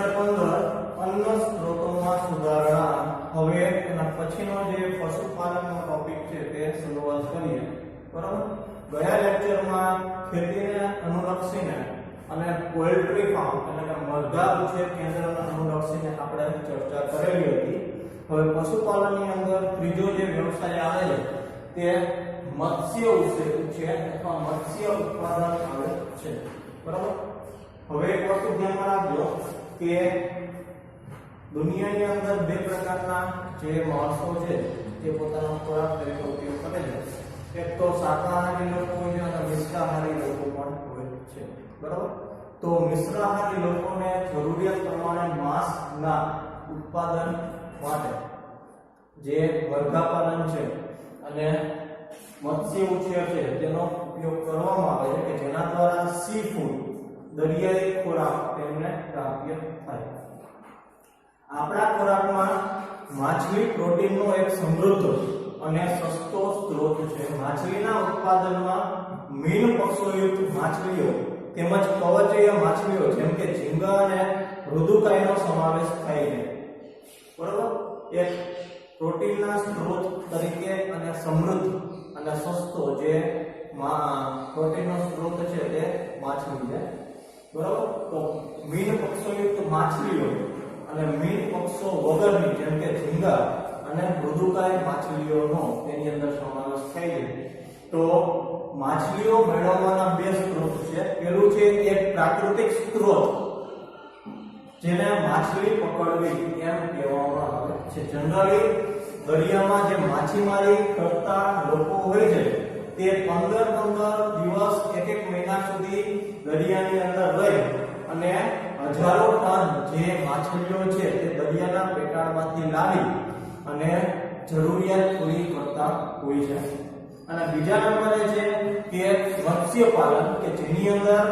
Lecture 15 અન્ન સ્ત્રોતોમાં સુધારણા. હવે એના પછીનો જે પશુપાલનનો ટોપિક છે તે શરૂઆત કરીએ. બરાબર. ગયા લેક્ચરમાં ખેતીને અનુલક્ષીને અને પોલ્ટ્રી ફાર્મ એટલે કે મરઘા ઉછેર કેન્દ્રને અનુલક્ષીને આપણે ચર્ચા કરેલી હતી. હવે પશુપાલનની અંદર ત્રીજો જે વ્યવસાય આવે છે તે મત્સ્ય ઉછેર અથવા મત્સ્ય ઉત્પાદન આવે છે. બરાબર. હવે એક વસ્તુ ધ્યાનમાં રાખજો કે દુનિયાની અંદર બે પ્રકારના જે માણસો છે તે પોતાનો ખોરાક તરીકે ઉપયોગ કરે છે. એક તો શાકાહારી લોકો હોય છે અને મિશ્રાહારી લોકો પણ હોય છે. બરાબર. તો મિશ્રાહારી લોકોને જરૂરિયાત પ્રમાણે માંસના ઉત્પાદન માટે જે મરઘા પાલન છે અને મત્સ્ય ઉછેર છે તેનો ઉપયોગ કરવામાં આવે છે કે જેના દ્વારા સી ફૂડ દરિયાઈ ખોરાક તેમને પ્રાપ્ય થાય. આપણા ખોરાકમાં માછલી પ્રોટીનનો એક સમૃદ્ધ અને સસ્તો સ્ત્રોત છે. માછલીના ઉત્પાદનમાં મીન પક્ષોયુક્ત માછલીઓ તેમજ કવચીય માછલીઓ જેમ કે ઝીંગા અને મૃદુકાયનો સમાવેશ થાય છે. બરોબર. એક પ્રોટીનના સ્ત્રોત તરીકે અને સમૃદ્ધ અને સસ્તો જે પ્રોટીનનો સ્ત્રોત છે તે માછલી છે. બરાબર. તો મીન પક્ષોયુક્ત માછલીઓ અને મીન પક્ષો વગરની જેમ કે ઝીંગા અને મૃદુકાય માછલીઓનો તેની અંદર સમાવેશ થાય છે. તો માછલીઓ મેળવવાના બે સ્ત્રોત છે. પહેલું છે એક પ્રાકૃતિક સ્ત્રોત જેને માછલી પકડવી એમ કહેવામાં આવે છે. જનરલી દરિયામાં જે માછીમારી કરતા લોકો હોય છે તે 15 દિવસ એક મહિના સુધી દરિયાની અંદર રહી અને હજારો ટન જે માછલીઓ છે તે દરિયાના પેટાળમાંથી લાવી અને જરૂરિયાત પૂરી કરતા હોય છે. અને બીજા નંબરે છે કે મત્સ્ય પાલન કે જેની અંદર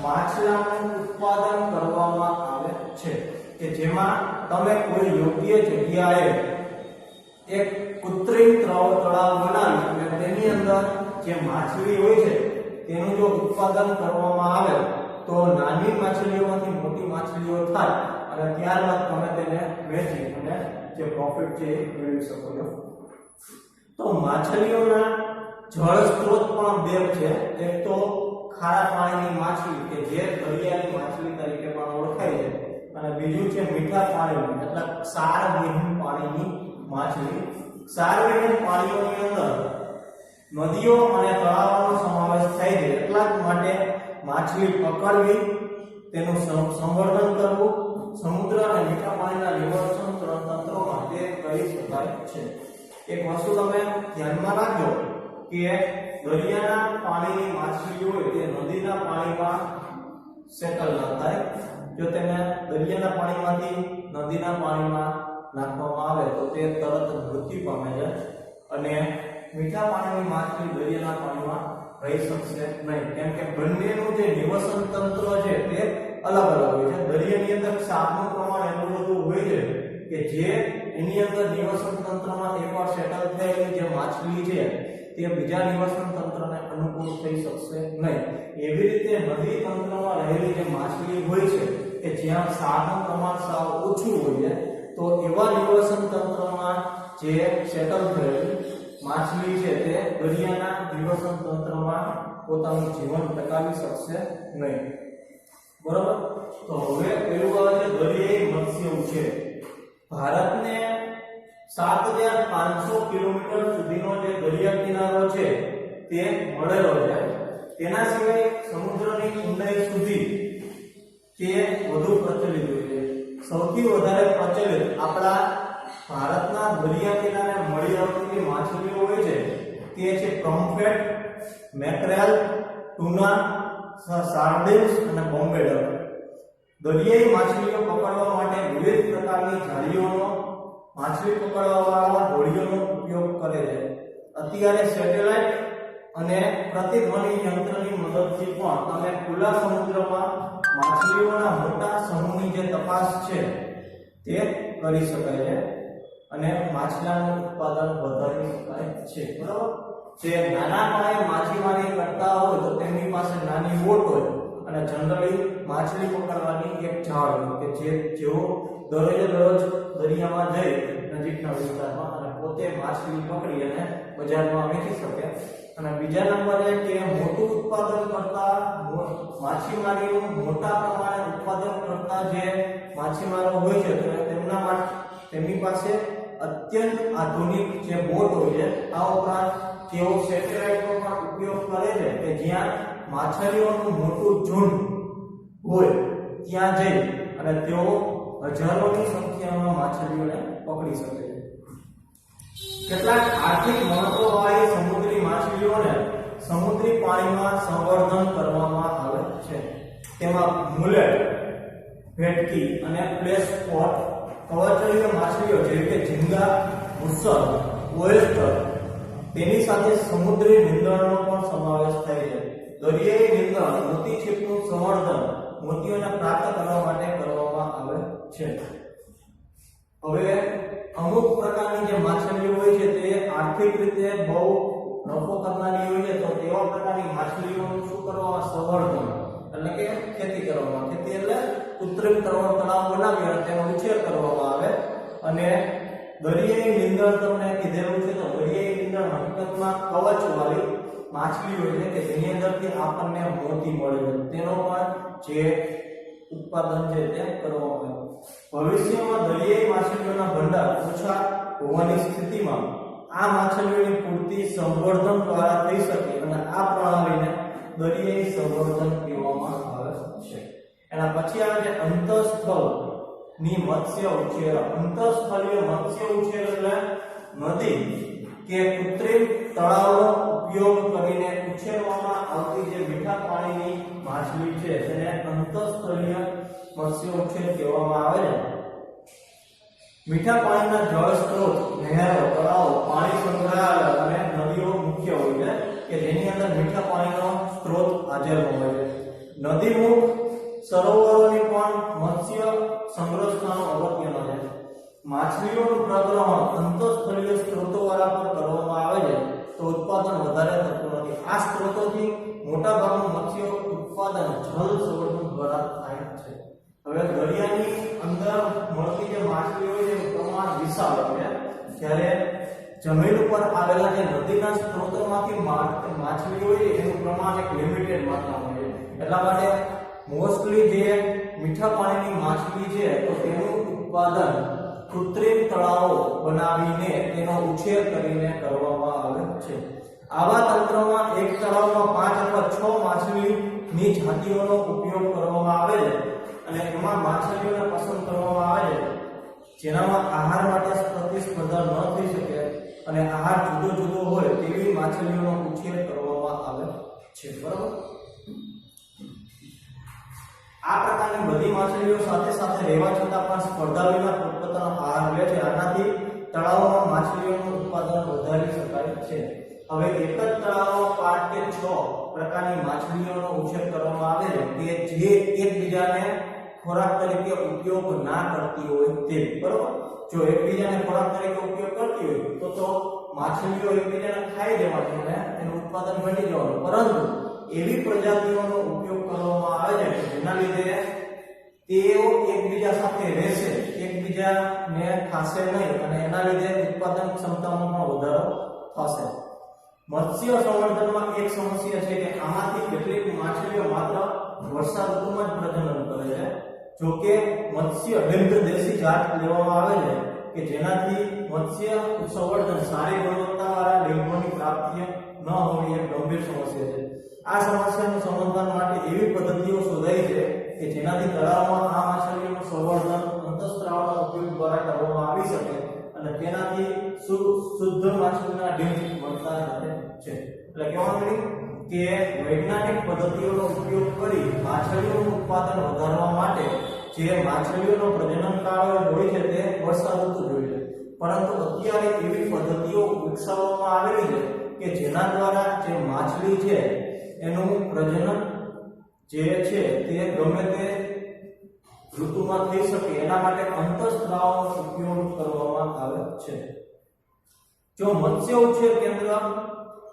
માછલાનું ઉત્પાદન કરવામાં આવે છે કે જેમાં તમે કોઈ યોગ્ય જગ્યાએ એક કૃત્રિમ તળાવ બનાવી અને તેની અંદર જે માછલી હોય છે તેનું જો ઉત્પાદન કરવામાં આવે તો નાની માછલીઓમાંથી મોટી માછલીઓ થાય અને ત્યારબાદ તમે તેને વેચી અને જે પ્રોફિટ છે એ મેળવી શકો છો. તો માછલીઓના જળ સ્ત્રોત પણ બે છે. એક તો ખારા પાણીની માછલી કે જે દરિયાની માછલી તરીકે પણ ઓળખાય છે અને બીજું છે મીઠા પાણીની એટલે ક્ષારવિહીન પાણીની માછલી. ક્ષારવિહીન પાણીઓની અંદર નદીઓ અને તળાવોનો સમાવેશ થાય છે. એટલા જ માટે માછલી પકડવી, તેનું સંવર્ધન કરવું સમુદ્ર અને મીઠા પાણીના નિવર્તન તંત્રોમાં તે કરી શકાય છે. એક વસ્તુ તમે ધ્યાનમાં રાખજો કે દરિયાના પાણીની માછલી હોય તે નદીના પાણીમાં સેટલ ન થાય. જો તેને દરિયાના પાણીમાંથી નદીના પાણીમાં નાખવામાં આવે તો તે તરત મૃત્યુ પામે છે અને મીઠા પાણીની માછલી દરિયાના પાણીમાં રહી શકશે નહીં. કેમ કે બંનેનું જે નિવસન તંત્ર છે તે અલગ અલગ હોય છે. દરિયાની અંદર ક્ષારનું પ્રમાણ એટલું બધું હોય છે કે જે એની અંદર નિવસન તંત્રમાં એકવાર સેટલ થયેલી જે માછલી છે તે બીજા નિવસન તંત્રને અનુકૂળ થઈ શકશે નહીં. એવી રીતે નદી તંત્રમાં રહેલી જે માછલી હોય છે કે જ્યાં ક્ષારનું પ્રમાણ સાવ ઓછું હોય છે તો એવા નિવસન તંત્રમાં જે સેટલ થયેલી માછલી છે તે દરિયાના નિવસન તંત્રમાં પોતાનું જીવન ટકાવી શકશે નહીં. બરાબર. તો હવે પેલું આવે છે દરિયાઈ મત્સ્ય ઉછેર. ભારતને 7500 કિલોમીટર સુધીનો જે દરિયા કિનારો છે તે મળેલો છે. તેના સિવાય સમુદ્રની ઊંડાઈ સુધી તે વધુ પ્રચલિત હોય છે. સૌથી વધારે પ્રચલિત આપણા ભારતના દરિયા કિનારે મળી આવતી માછલીઓ હોય છે તે છે પ્રોમ્ફ્રેટ, મેક્રેલ, ટુના, સાર્ડિન્સ અને બોમ્બે ડક. દરિયાઈ માછલીઓ પકડવા માટે વિવિધ પ્રકારની જાળીઓનો માછલી પકડવાવાળા હોડીઓનો ઉપયોગ કરે છે. અત્યારે સેટેલાઇટ અને પ્રતિધ્વનિ યંત્રની મદદથી પણ તમે ખુલ્લા સમુદ્રમાં માછલીઓના મોટા સમૂહની જે તપાસ છે તે કરી શકાય છે અને માછલાનું ઉત્પાદન વધારી શકાય છે. બરાબર. જે નાના પાયે માછીમારી કરતા હોય તો તેમની પાસે નાની બોટ હોય અને જનરલી માછલી પકડવાની એક જાળ હોય કે જેઓ દરરોજ દરિયામાં જઈ નજીકના વિસ્તારમાં અને પોતે માછલી પકડી અને બજારમાં વેચી શકે. અને બીજા નંબરે કે મોટું ઉત્પાદન કરતા માછીમારીનું મોટા પ્રમાણે ઉત્પાદન કરતા જે માછીમારો હોય છે તેમની પાસે અત્યંત આધુનિક જે બોટ હોય છે. આ ઉપરાંત તેઓ સેટેલાઇટનો પણ ઉપયોગ કરે છે કે જ્યાં માછલીઓનું મોટું ઝુંડ હોય ત્યાં જઈ અને તેઓ હજારોની સંખ્યામાં માછલીઓને પકડી શકે છે. કેટલાક આર્થિક મહત્વવાળી સમુદ્રી માછલીઓને સમુદ્રી પાણીમાં સંવર્ધન કરવામાં આવે છે. તેમાં મુલેટ, ભેટકી અને ફ્લેશ સ્પોટ કવચણીય માછલીઓ જેવી કે ઝીંગા, મુસળ, ઓયસ્ટર, તેની સાથે સમુદ્રી નીંદણનો પણ સમાવેશ થાય છે. દરિયાઈ નીંદણ મોતી છીપનું સંવર્ધન મોતીઓને પ્રાપ્ત કરવા માટે કરવામાં આવે છે. હવે અમુક પ્રકારની જે માછલીઓ હોય છે તે આર્થિક રીતે બહુ નફો કરનારી હોય છે, તો તેવા પ્રકારની માછલીઓનું શું કરવામાં? સંવર્ધન એટલે કે ખેતી કરવામાં. ખેતી એટલે કૃત્રિમ તળાવ બનાવી અને તેનો ઉછેર કરવામાં આવે. અને દરિયાઈ નીંદણ તમને કીધેલું છે, તો દરિયાઈ નીંદણ હકીકતમાં કવચવાળી માછલી હોય છે કે જેની અંદરથી આપણને મોતી મળે છે. તેનો પણ જે ઉત્પાદન છે તે કરવામાં આવે. ભવિષ્યમાં દરિયાઈ માછલીઓના ભંડાર ઓછા હોવાની સ્થિતિમાં આ માછલીઓની પૂર્તિ સંવર્ધન દ્વારા થઈ શકે અને આ પ્રણાલીને દરિયાઈ સંવર્ધન કહેવામાં આવે છે. એના પછી આવે છે અંતઃસ્થળની મત્સ્ય ઉછેર. અંતઃસ્થળીય મત્સ્ય ઉછેર એટલે નદી કે કૃત્રિમ તળાવનો ઉપયોગ કરીને ઉછેરવામાં આવતી જે મીઠા પાણીની માછલી છે તેને અંતઃસ્થળીય મત્સ્ય ઉછેર કહેવામાં આવે છે. મીઠા પાણીના જળ સ્ત્રોત, નહેરો, તળાવો, પાણી સંગ્રહાલય અને નદીઓ મુખ્ય હોય છે કે જેની અંદર મીઠા પાણીનો સ્ત્રોત હાજર હોય છે. નદીમુખ સરોવરોની પણ મત્સ્ય સંગ્રહ સ્થાનો અગત્યનો છે. માછલીઓનું પ્રગ્રહણ અંતઃસ્થળીય સ્ત્રોતોવાળા પર કરવામાં આવે છે તો ઉત્પાદન વધારે થતું નથી. આ સ્ત્રોતોથી મોટા ભાગનું મત્સ્ય ઉત્પાદન જળ સંવર્ધન દ્વારા થાય છે. હવે દરિયાની અંદર મળતી જે માછલીઓ છે એનું પ્રમાણ વિશાળ છે, જ્યારે જમીન ઉપર આવેલા જે નદીના સ્ત્રોતોમાંથી માછલીઓ છે એનું પ્રમાણ એક લિમિટેડ માત્રામાં છે. એટલા માટે મોસ્ટલી જે મીઠા પાણીની માછલી છે તો તેનું ઉત્પાદન કૃત્રિમ તળાવો બનાવીને તેનો ઉછેર કરીને કરવામાં આવે છે. આવા તંત્રમાં એક તળાવમાં 5 અથવા 6 માછલીની જાતિઓનો ઉપયોગ કરવામાં આવે છે અને એમાં માછલીઓને પસંદ કરવામાં આવે છે જેનામાં આહાર માટે પ્રતિસ્પર્ધા ન થઈ શકે અને આહાર જુદો જુદો હોય તેવી માછલીઓનો ઉછેર કરવામાં આવે છે. બરાબર. આ પ્રકારની બધી માછલીઓ સાથે સાથે રહેવા છતાં પણ સ્પર્ધા વિના પોતપોતાનો આહાર લે છે. આનાથી તળાવોમાં માછલીઓનું ઉત્પાદન વધારી શકાય છે. હવે એક જ તળાવમાં 5 કે 6 પ્રકારની માછલીઓનો ઉછેર કરવામાં આવે છે કે જે એકબીજાને ખોરાક તરીકે ઉપયોગ ના કરતી હોય તે. બરાબર. જો એકબીજાને ખોરાક તરીકે ઉપયોગ કરતી હોય તો માછલીઓ એકબીજાને ખાઈ દેવાની અને એનું ઉત્પાદન ઘટી જવાનું. પરંતુ એવી પ્રજાતિઓનો ઉપયોગ કરવામાં આવે છે જેના લીધે તેઓ એકબીજા સાથે રહેશે, એકબીજાને ખાશે નહીં અને એના લીધે ઉત્પાદન ક્ષમતામાં પણ વધારો થશે. મત્સ્ય સંવર્ધનમાં એક સમસ્યા છે કે આમાંથી કેટલીક માછલીઓ માત્ર વર્ષા ઋતુમાં જ પ્રજનન કરે છે. જો કે મત્સ્ય દેશી જાત લેવામાં આવે છે કે જેનાથી મત્સ્ય સંવર્ધન સારી ગુણવત્તાવાળા લિંગોની પ્રાપ્તિ ન હોવી એક ગંભીર સમસ્યા છે. આ સમસ્યાનું સમાધાન માટે એવી પદ્ધતિઓ શોધાઈ છે કે જેનાથી તળાવમાં આ માછલીઓનું સંવર્ધન અંતઃસ્ત્રાવના ઉપયોગ દ્વારા કરવામાં આવી શકે અને તેનાથી શુદ્ધ માછલીના ડીશ મળતા રહે છે. એટલે કહેવાનું કે વૈજ્ઞાનિક પદ્ધતિઓનો ઉપયોગ કરી માછલીઓનું ઉત્પાદન વધારવા માટે જે માછલીઓનો પ્રજનન કાળ હોય છે તે વર્ષા ઋતુ હોય છે, પરંતુ અત્યારે એવી પદ્ધતિઓ વિકસાવવામાં આવેલી છે કે જેના દ્વારા જે માછલી છે એનું પ્રજનન જે છે તે ગમે તે ઋતુમાં થઈ શકે એના માટે અંતઃસ્ત્રાવનો ઉપયોગ કરવામાં આવે છે. જો મત્સ્ય ઉછેર કેન્દ્ર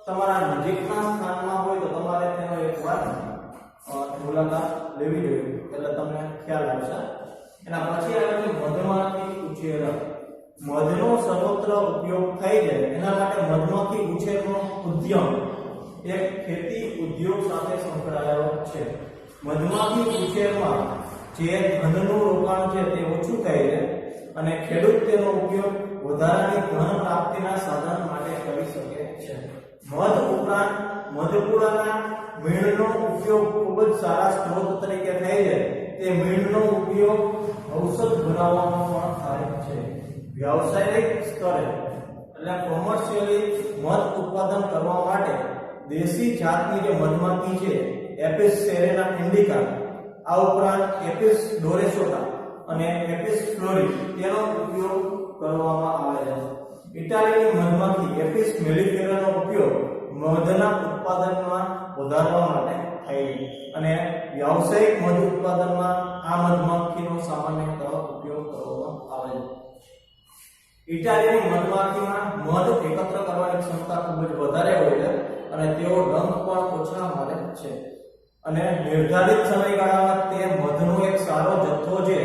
તમારા નજીકના સ્થાનમાં હોય તો તમારે તેનો એકવાર મુલાકાત લેવી જોઈએ એટલે તમને ખ્યાલ આવશે. એના પછી આવે છે મધમાખી ઉછેર. મધનો સર્વત્ર ઉપયોગ થઈ જાય એના માટે મધમાખી ઉછેરનો ઉદ્યમ એક ખેતી ઉદ્યોગ સાથે સંકળાયેલો છે. મધમાખી ઉછેરમાં જે ધનનું રોકાણ છે તે ઓછું થાય છે અને ખેડૂત તેનો ઉપયોગ વધારાની ધન પ્રાપ્તિના સાધન માટે કરી શકે છે. મધ ઉપરાંત મધપુડાના મીણનો ઉપયોગ ખૂબ જ સારા સ્ત્રોત તરીકે થાય છે. તે મીણનો ઉપયોગ ઔષધ બનાવવામાં પણ થાય છે. વ્યાવસાયિક સ્તરે એટલે કોમર્શિયલી મધ ઉત્પાદન કરવા માટે દેશી જાતની જે મધમાખી છે એપિસ સેરેના ઇન્ડિકા, આ ઉપરાંત એપિસ ડોરેસોટા અને એપિસ ફ્લોરી તેનો ઉપયોગ કરવામાં આવે છે. ઇટાલીની મધમાખી એપિસ મેલિફેરાનો ઉપયોગ મધના ઉત્પાદનમાં વધારવા માટે થાય છે અને વ્યાવસાયિક મધ ઉત્પાદનમાં આ મધમાખીનો સામાન્યતઃ ઉપયોગ કરવામાં આવે છે. ઇટાલીની મધમાખીમાં મધ એકત્ર કરવાની ક્ષમતા ખૂબ જ વધારે હોય છે અને તેઓ ડંખ પણ ઓછા મારે છે અને નિર્ધારિત સમયગાળામાં તે મધનો એક સારો જથ્થો છે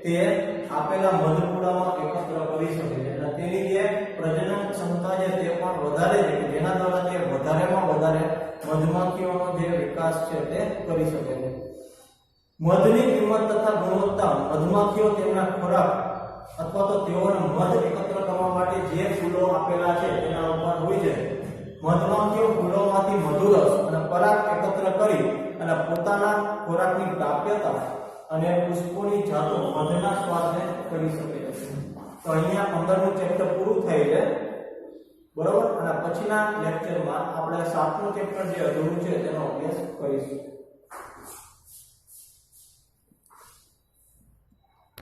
તે આપેલા મધપુડામાં એકત્ર કરી શકે છે અને તેની જે પ્રજનન ક્ષમતા છે તે પણ વધારે છે જેના દ્વારા તે વધારેમાં વધારે મધમાખીઓનો જે વિકાસ છે તે કરી શકે છે. મધની કિંમત તથા ગુણવત્તા મધમાખીઓ તેમના ખોરાક અથવા તો તેઓને મધ એકત્ર કરવા માટે જે ફૂલો આપેલા છે તેના ઉપર હોય છે. મધમાખીઓ ફૂલોમાંથી મધુરસ અને પરાગ એકત્ર કરી અને પોતાના ખોરાકની પ્રાપ્યતા અને પુષ્પોની જાતો મધના સ્વાદને કરી શકે છે. તો અહીંયા 15મું ચેપ્ટર પૂરું થાય છે, બરોબર. અને પછીના લેક્ચરમાં આપણે 7મું ચેપ્ટર જે અધૂરું છે તેનો અભ્યાસ કરીશું.